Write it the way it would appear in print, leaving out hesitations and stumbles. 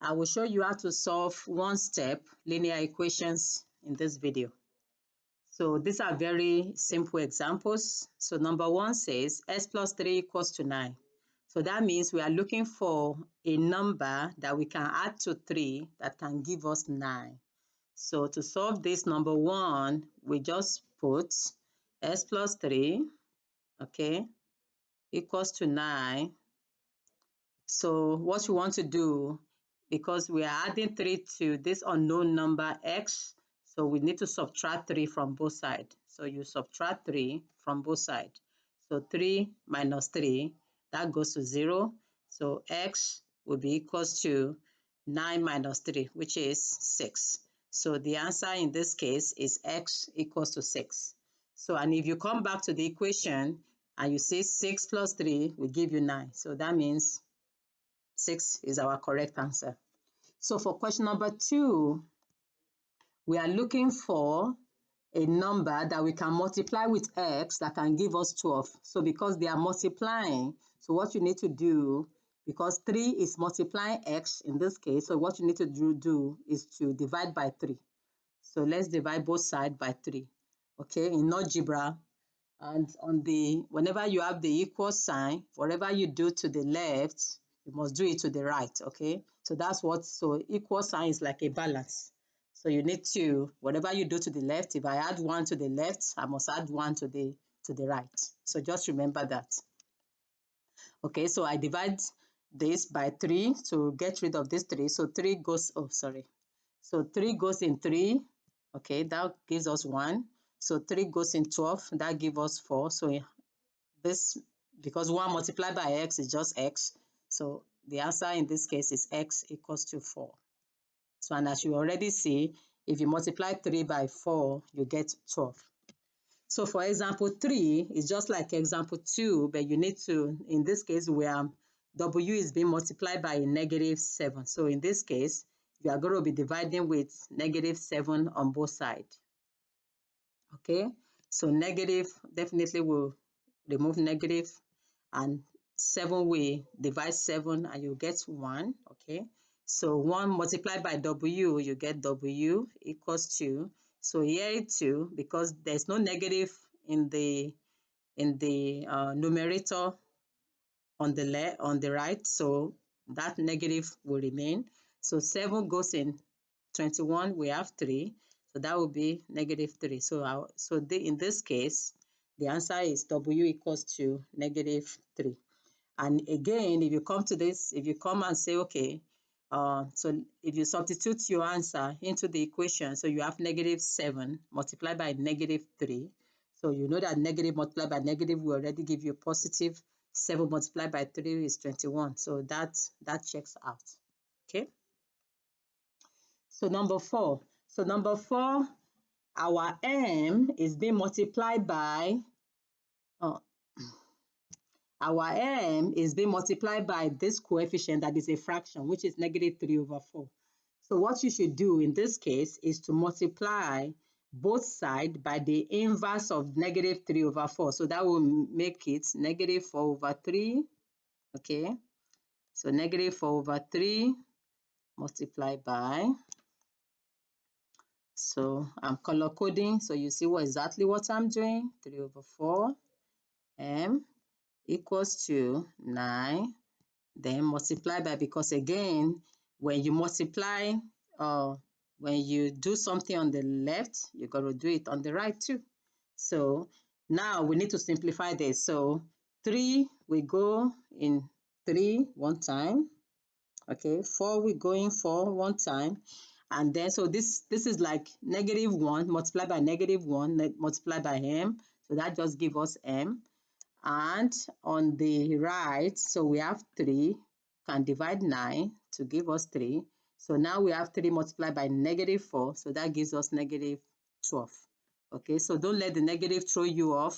I will show you how to solve one-step linear equations in this video. So these are very simple examples. So number one says x plus 3 equals to 9. So that means we are looking for a number that we can add to 3 that can give us 9. So to solve this, number one, we just put x plus 3, okay, equals to 9. So what we want to do, because we are adding 3 to this unknown number x, so we need to subtract 3 from both sides. So you subtract 3 from both sides. So 3 minus 3, that goes to 0. So x will be equals to 9 minus 3, which is 6. So the answer in this case is x equals to 6. So, and if you come back to the equation and you say 6 plus 3 will give you 9. So that means 6 is our correct answer. So for question number 2, we are looking for a number that we can multiply with x that can give us 12. So because they are multiplying, so what you need to do, because 3 is multiplying x in this case, so what you need to do is to divide by 3. So let's divide both sides by 3. Okay, in algebra, and on the, whenever you have the equal sign, whatever you do to the left, you must do it to the right, okay? So that's what, so equal sign is like a balance. So you need to, whatever you do to the left, if I add 1 to the left, I must add 1 to the right. So just remember that. Okay, so I divide this by 3 to get rid of this 3. So 3 goes, oh, sorry. So 3 goes in 3, okay, that gives us 1. So 3 goes in 12, that gives us 4. So this, because 1 multiplied by x is just x, so the answer in this case is x equals to 4. So, and as you already see, if you multiply 3 by 4, you get 12. So for example 3 is just like example 2, but you need to, in this case, where w is being multiplied by a negative 7. So in this case, you are going to be dividing with negative 7 on both sides. Okay, so negative definitely will remove negative, and 7 will divide 7 and you get 1. Okay, so 1 multiplied by w, you get w equals 2. So here 2, because there's no negative in the numerator on the right, so that negative will remain. So 7 goes in 21, we have 3, so that will be negative 3. So in this case, the answer is w equals to negative 3. And again, if you come to this, if you come and say, okay, so if you substitute your answer into the equation, so you have negative 7 multiplied by negative 3. So you know that negative multiplied by negative will already give you positive. 7 multiplied by 3 is 21. So that checks out. Okay. So number 4. So number 4, our m is being multiplied by our m is being multiplied by this coefficient that is a fraction, which is negative 3 over 4. So what you should do in this case is to multiply both sides by the inverse of negative 3 over 4. So that will make it negative 4 over 3. Okay, so negative 4 over 3 multiplied by, so I'm color coding, so you see exactly what I'm doing. 3 over 4 m equals to 9, then multiply by, because again, when you multiply, when you do something on the left, you got to do it on the right too. So now we need to simplify this. So 3 we go in 3 one time. Okay, 4 we go in 4 one time. And then, so this is like negative 1 multiplied by negative 1 multiplied by m. So that just gives us m. And on the right, so we have 3, can divide 9 to give us 3. So now we have 3 multiplied by negative 4, so that gives us negative 12. Okay, so don't let the negative throw you off.